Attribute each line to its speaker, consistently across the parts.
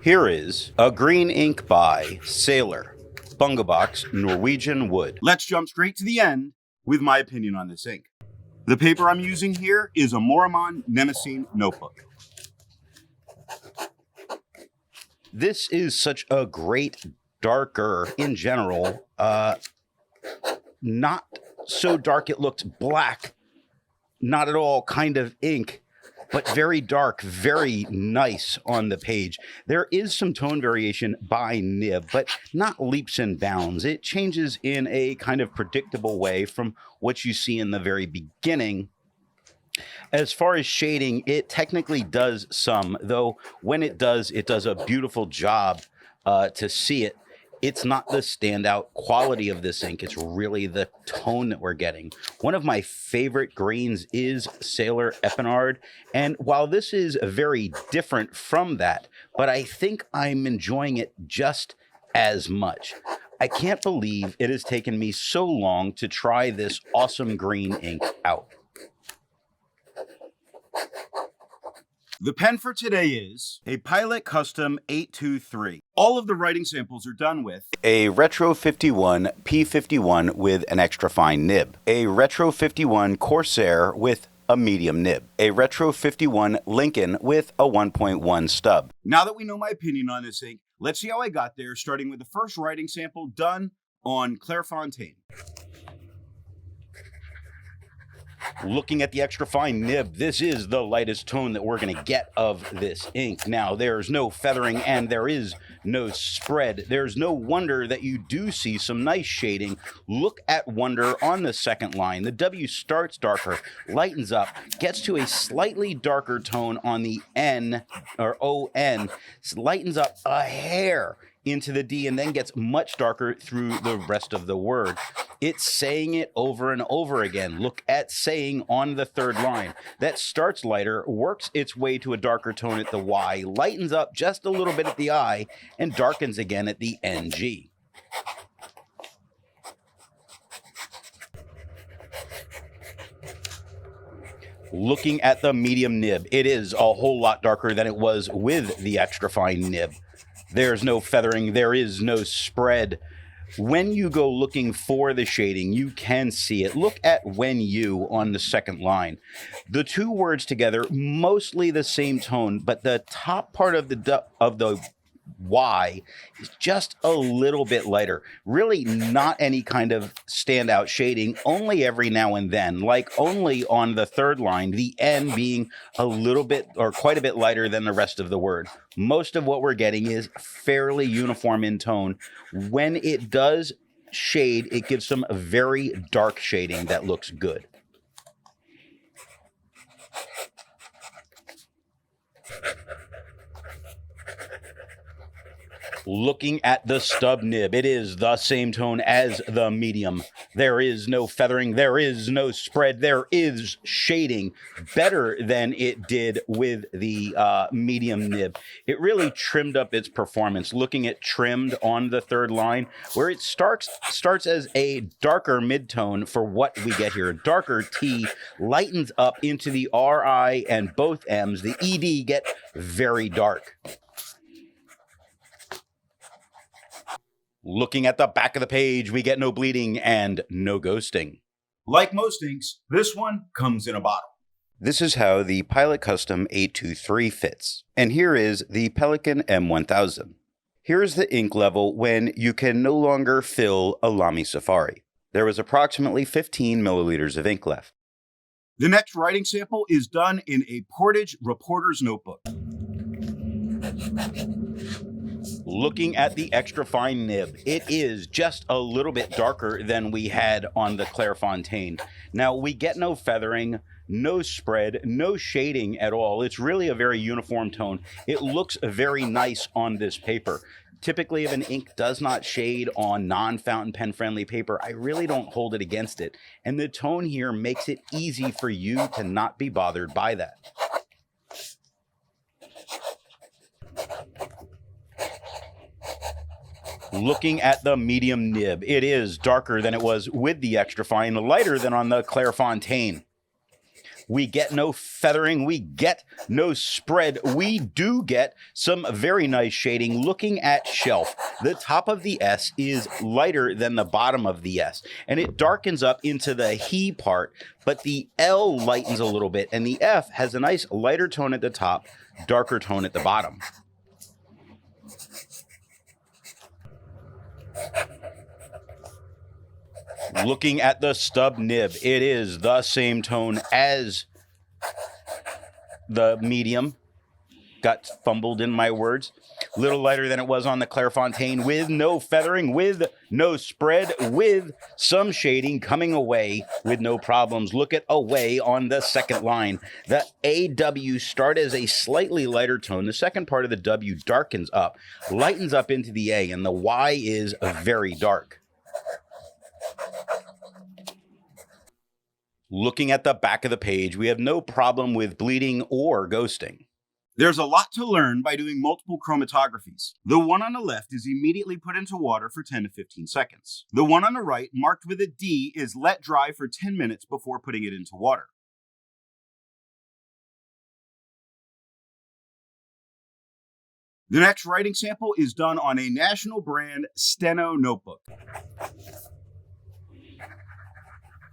Speaker 1: Here is a green ink by Sailor Bungubox Norwegian Wood.
Speaker 2: Let's jump straight to the end with my opinion on this ink. The paper I'm using here is a Maruman Mnemosyne Notebook.
Speaker 1: This is such a great darker in general, not so dark it looked black, not at all kind of ink, but very dark, very nice on the page. There is some tone variation by nib, but not leaps and bounds. It changes in a kind of predictable way from what you see in the very beginning. As far as shading, it technically does some, though when it does a beautiful job to see it. It's not the standout quality of this ink. It's really the tone that we're getting. One of my favorite greens is Sailor Epinard. And while this is very different from that, but I think I'm enjoying it just as much. I can't believe it has taken me so long to try this awesome green ink out.
Speaker 2: The pen for today is a Pilot Custom 823. All of the writing samples are done with
Speaker 1: a Retro 51 P51 with an extra fine nib, a Retro 51 Corsair with a medium nib, a Retro 51 Lincoln with a 1.1 stub.
Speaker 2: Now that we know my opinion on this ink, let's see how I got there, starting with the first writing sample done on Clairfontaine.
Speaker 1: Looking at the extra fine nib, this is the lightest tone that we're going to get of this ink. Now, there's no feathering and there is no spread. There's no wonder that you do see some nice shading. Look at wonder on the second line. The W starts darker, lightens up, gets to a slightly darker tone on the N or ON, lightens up a hair into the D and then gets much darker through the rest of the word. It's saying it over and over again. Look at saying on the third line. That starts lighter, works its way to a darker tone at the Y, lightens up just a little bit at the I, and darkens again at the NG. Looking at the medium nib, it is a whole lot darker than it was with the extra fine nib. There's no feathering, there is no spread. When you go looking for the shading, you can see it. Look at when you on the second line. The two words together, mostly the same tone, but the top part of the Y is just a little bit lighter. Really not any kind of standout shading, only every now and then, like only on the third line, the N being a little bit or quite a bit lighter than the rest of the word. Most of what we're getting is fairly uniform in tone. When it does shade, it gives some very dark shading that looks good. Looking at the stub nib, it is the same tone as the medium. There is no feathering, there is no spread, there is shading better than it did with the medium nib. It really trimmed up its performance. Looking at trimmed on the third line, where it starts as a darker midtone for what we get here. Darker T lightens up into the RI and both M's. The ED get very dark. Looking at the back of the page, we get no bleeding and no ghosting.
Speaker 2: Like most inks, this one comes in a bottle.
Speaker 1: This is how the Pilot Custom 823 fits. And here is the Pelican M1000. Here is the ink level when you can no longer fill a Lamy Safari. There was approximately 15 milliliters of ink left.
Speaker 2: The next writing sample is done in a Portage reporter's notebook.
Speaker 1: Looking at the extra fine nib, it is just a little bit darker than we had on the Clairfontaine. Now, we get no feathering, no spread, no shading at all. It's really a very uniform tone. It looks very nice on this paper. Typically, if an ink does not shade on non-fountain pen friendly paper, I really don't hold it against it. And the tone here makes it easy for you to not be bothered by that. Looking at the medium nib, it is darker than it was with the extra fine, lighter than on the Clairfontaine. We get no feathering. We get no spread. We do get some very nice shading. Looking at shelf, the top of the S is lighter than the bottom of the S, and it darkens up into the he part, but the L lightens a little bit, and the F has a nice lighter tone at the top, darker tone at the bottom. Looking at the stub nib, it is the same tone as the medium. Got fumbled in my words. Little lighter than it was on the Clairfontaine, with no feathering, with no spread, with some shading coming away with no problems. Look at away on the second line. The AW start as a slightly lighter tone. The second part of the W darkens up, lightens up into the A, and the Y is very dark. Looking at the back of the page, we have no problem with bleeding or ghosting.
Speaker 2: There's a lot to learn by doing multiple chromatographies. The one on the left is immediately put into water for 10 to 15 seconds. The one on the right, marked with a D, is let dry for 10 minutes before putting it into water. The next writing sample is done on a national brand Steno notebook.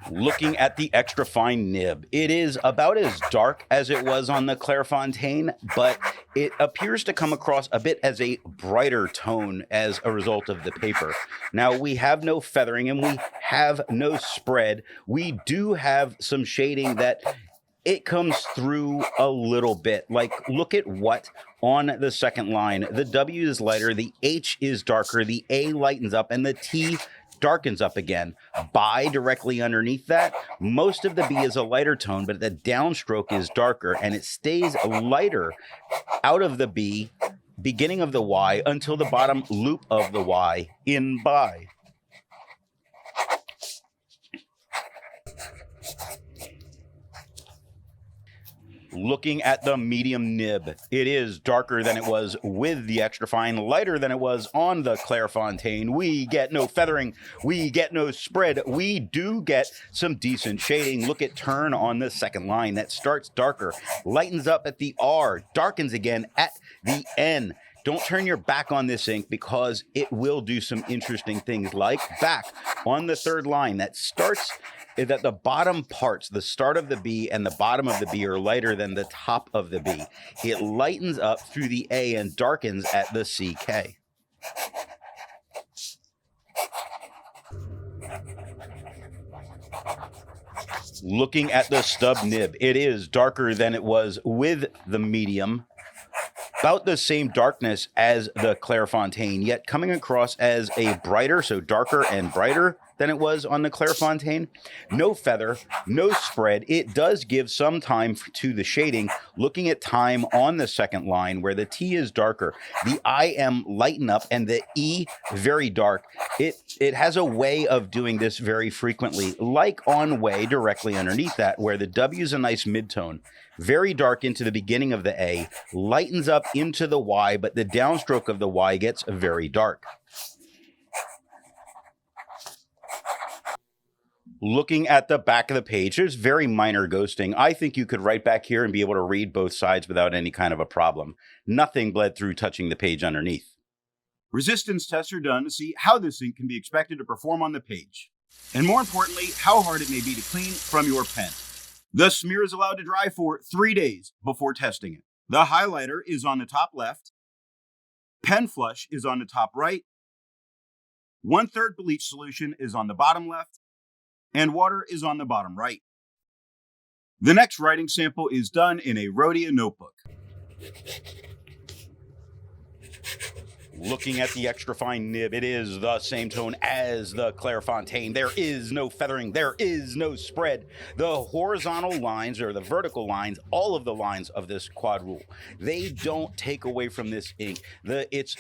Speaker 1: Looking at the extra fine nib, it is about as dark as it was on the Clairfontaine, but it appears to come across a bit as a brighter tone as a result of the paper. Now, we have no feathering and we have no spread. We do have some shading that it comes through a little bit. Like, look at what on the second line. The W is lighter, the H is darker, the A lightens up, and the T darkens up again. By directly underneath that, most of the B is a lighter tone, but the downstroke is darker, and it stays lighter out of the B, beginning of the Y, until the bottom loop of the Y in by. Looking at the medium nib, it is darker than it was with the extra fine, lighter than it was on the Clairfontaine. We get no feathering, we get no spread, we do get some decent shading. Look at turn on the second line. That starts darker, lightens up at the R, darkens again at the N. Don't turn your back on this ink because it will do some interesting things, like back on the third line. That starts that the bottom parts, the start of the B and the bottom of the B, are lighter than the top of the B. It lightens up through the A and darkens at the CK. Looking at the stub nib, it is darker than it was with the medium. About the same darkness as the Clairfontaine, yet coming across as a brighter, so darker and brighter than it was on the Clairfontaine. No feather, no spread. It does give some time to the shading. Looking at time on the second line, where the T is darker, the IM lighten up, and the E very dark. It has a way of doing this very frequently, like on way directly underneath that, where the W is a nice midtone. Very dark into the beginning of the A, lightens up into the Y, but the downstroke of the Y gets very dark. Looking at the back of the page, there's very minor ghosting. I think you could write back here and be able to read both sides without any kind of a problem. Nothing bled through touching the page underneath.
Speaker 2: Resistance tests are done to see how this ink can be expected to perform on the page, and more importantly, how hard it may be to clean from your pen. The smear is allowed to dry for 3 days before testing it. The highlighter is on the top left. Pen flush is on the top right. 1/3 bleach solution is on the bottom left. And water is on the bottom right. The next writing sample is done in a Rhodia notebook.
Speaker 1: Looking at the extra fine nib, it is the same tone as the Clairfontaine. There is no feathering, there is no spread. The horizontal lines, or the vertical lines, all of the lines of this quad rule, they don't take away from this ink. It's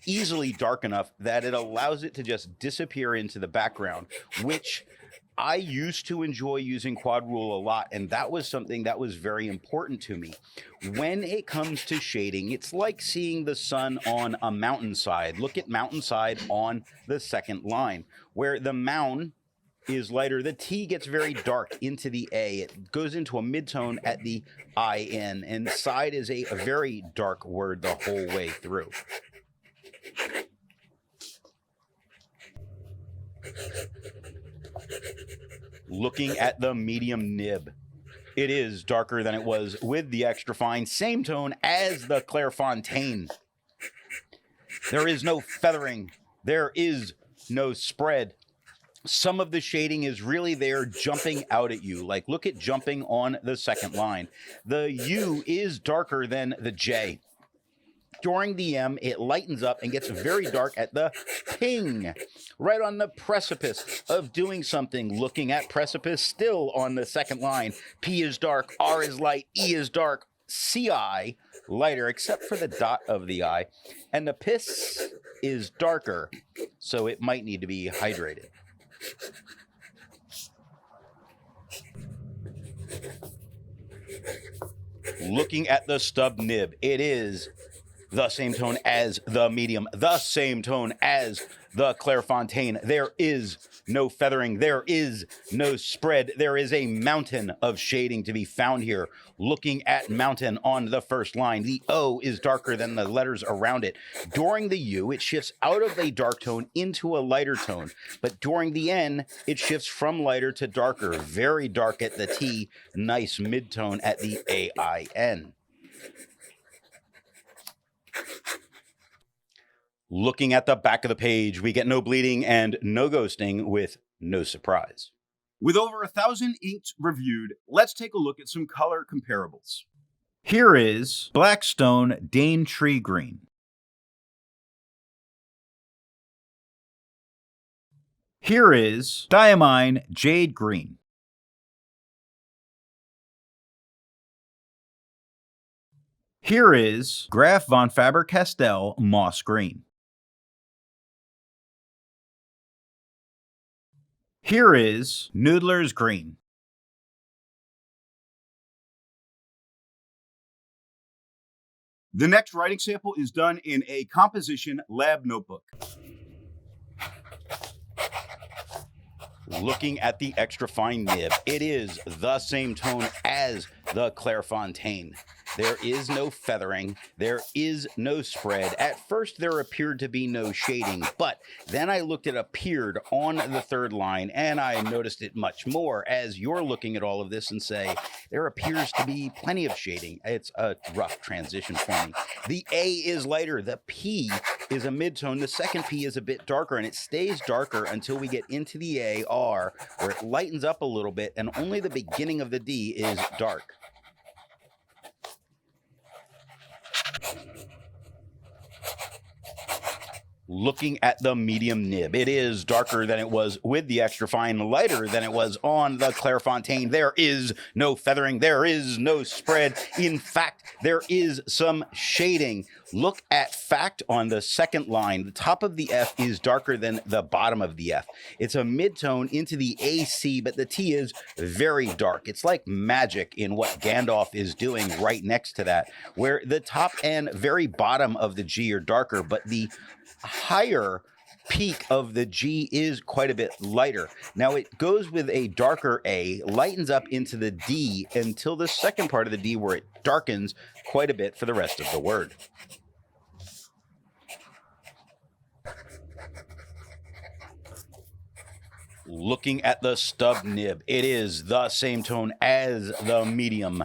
Speaker 1: easily dark enough that it allows it to just disappear into the background, which I used to enjoy using quad rule a lot, and that was something that was very important to me. When it comes to shading, it's like seeing the sun on a mountainside. Look at mountainside on the second line, where the mound is lighter. The T gets very dark into the A. It goes into a midtone at the IN, and side is a very dark word the whole way through. Looking at the medium nib, it is darker than it was with the extra fine, same tone as the Clairfontaine. There is no feathering, there is no spread. Some of the shading is really there jumping out at you. Like, look at jumping on the second line. The U is darker than the J. During the M, it lightens up and gets very dark at the ping, right on the precipice of doing something. Looking at precipice, still on the second line. P is dark, R is light, E is dark, CI lighter, except for the dot of the I. And the piss is darker, so it might need to be hydrated. Looking at the stub nib, it is the same tone as the medium, the same tone as the Clairfontaine. There is no feathering, there is no spread, there is a mountain of shading to be found here. Looking at mountain on the first line, the O is darker than the letters around it. During the U, it shifts out of a dark tone into a lighter tone, but during the N, it shifts from lighter to darker. Very dark at the T, nice midtone at the AIN. Looking at the back of the page, we get no bleeding and no ghosting with no surprise.
Speaker 2: With over 1,000 inks reviewed, let's take a look at some color comparables. Here is Blackstone Daintree Green. Here is Diamine Jade Green. Here is Graf von Faber-Castell Moss Green. Here is Noodler's Green. The next writing sample is done in a composition lab notebook.
Speaker 1: Looking at the extra fine nib, it is the same tone as the Clairfontaine. There is no feathering, there is no spread. At first there appeared to be no shading, but then I looked at appeared on the third line and I noticed it much more as you're looking at all of this and say, there appears to be plenty of shading. It's a rough transition for me. The A is lighter, the P is a midtone, the second P is a bit darker, and it stays darker until we get into the AR, where it lightens up a little bit and only the beginning of the D is dark. Looking at the medium nib, it is darker than it was with the extra fine, lighter than it was on the Clairfontaine. There is no feathering, there is no spread. In fact, there is some shading. Look at fact on the second line. The top of the F is darker than the bottom of the F. It's a midtone into the AC, but the T is very dark. It's like magic in what Gandalf is doing right next to that, where the top and very bottom of the G are darker, but the higher peak of the G is quite a bit lighter. Now it goes with a darker A, lightens up into the D until the second part of the D where it darkens quite a bit for the rest of the word. Looking at the stub nib, it is the same tone as the medium.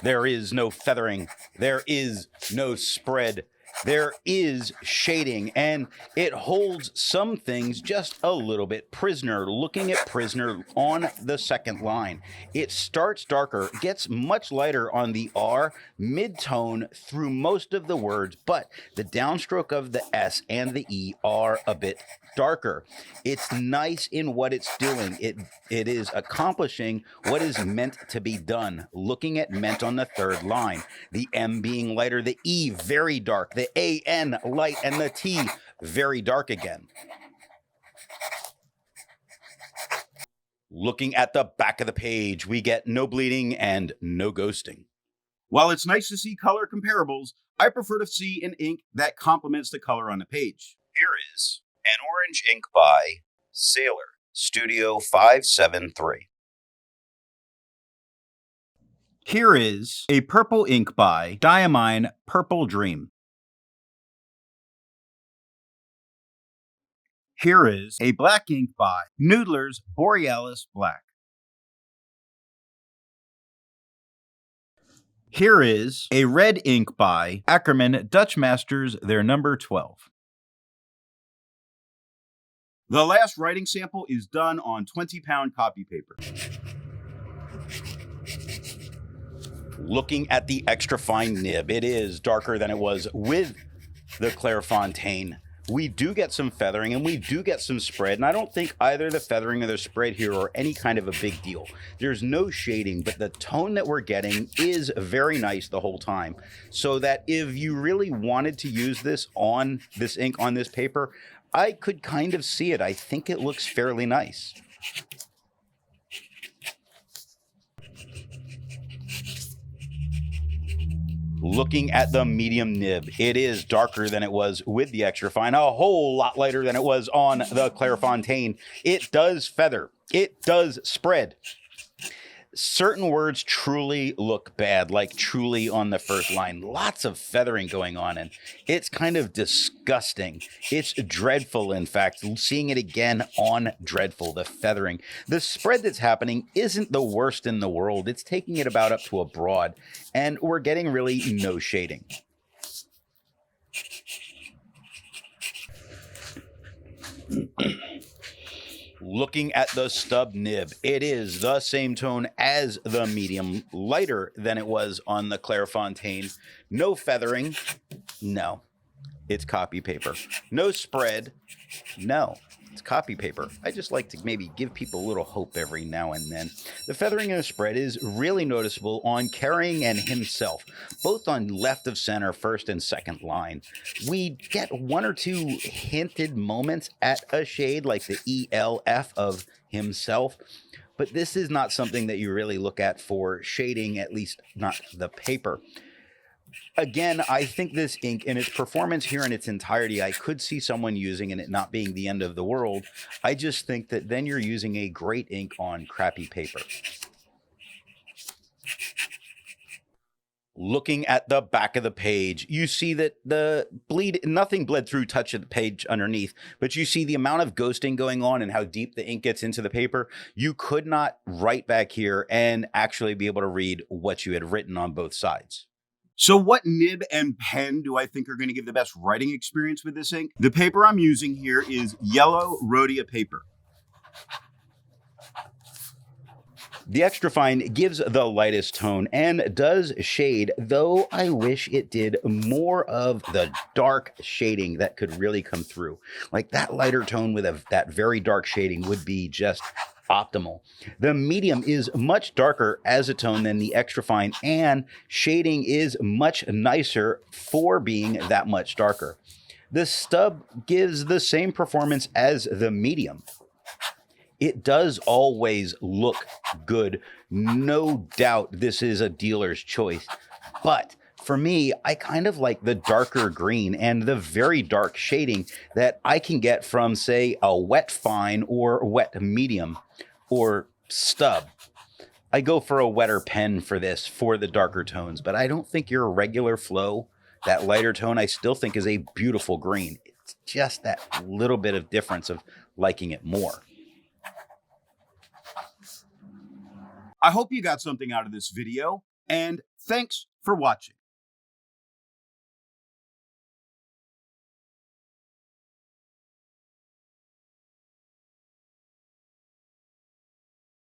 Speaker 1: There is no feathering, there is no spread. There is shading, and it holds some things just a little bit prisoner. Looking at prisoner on the second line, it starts darker, gets much lighter on the R, mid-tone through most of the words, but the downstroke of the S and the E are a bit darker. It's nice in what it's doing. It is accomplishing what is meant to be done. Looking at meant on the third line, the M being lighter, the E very dark, the AN light, and the T very dark again. Looking at the back of the page, we get no bleeding and no ghosting.
Speaker 2: While it's nice to see color comparables, I prefer to see an ink that complements the color on the page. Here is an orange ink by Sailor.
Speaker 1: Studio 573.
Speaker 2: Here is a purple ink by Diamine Purple Dream. Here is a black ink by Noodler's Borealis Black. Here is a red ink by Ackerman Dutch Masters, their number 12. The last writing sample is done on 20-pound copy paper.
Speaker 1: Looking at the extra fine nib, it is darker than it was with the Clairfontaine. We do get some feathering and we do get some spread, and I don't think either the feathering or the spread here are any kind of a big deal. There's no shading, but the tone that we're getting is very nice the whole time. So that if you really wanted to use this ink on this paper, I could kind of see it. I think it looks fairly nice. Looking at the medium nib, it is darker than it was with the extra fine, a whole lot lighter than it was on the Clairfontaine. It does feather, it does spread. Certain words truly look bad, like truly on the first line. Lots of feathering going on, and it's kind of disgusting. It's dreadful, in fact. Seeing it again on dreadful, the feathering. The spread that's happening isn't the worst in the world. It's taking it about up to a broad, and we're getting really no shading. Looking at the stub nib, it is the same tone as the medium, lighter than it was on the Clairfontaine. No feathering, no, it's copy paper. No spread, no, it's copy paper. I just like to maybe give people a little hope every now and then. The feathering and the spread is really noticeable on Carrying and Himself, both on left of center, first and second line. We get one or two hinted moments at a shade like the ELF of Himself, but this is not something that you really look at for shading, at least not the paper. Again, I think this ink in its performance here in its entirety, I could see someone using and it not being the end of the world. I just think that then you're using a great ink on crappy paper. Looking at the back of the page, you see that nothing bled through touch of the page underneath, but you see the amount of ghosting going on and how deep the ink gets into the paper. You could not write back here and actually be able to read what you had written on both sides.
Speaker 2: So what nib and pen do I think are going to give the best writing experience with this ink? The paper I'm using here is yellow Rhodia paper.
Speaker 1: The extra fine gives the lightest tone and does shade, though I wish it did more of the dark shading that could really come through. Like that lighter tone with that very dark shading would be just optimal. The medium is much darker as a tone than the extra fine, and shading is much nicer for being that much darker. The stub gives the same performance as the medium. It does always look good. No doubt this is a dealer's choice. But for me, I kind of like the darker green and the very dark shading that I can get from, say, a wet fine or wet medium or stub. I go for a wetter pen for this, for the darker tones, but I don't think your regular flow, that lighter tone, I still think is a beautiful green. It's just that little bit of difference of liking it more.
Speaker 2: I hope you got something out of this video, and thanks for watching.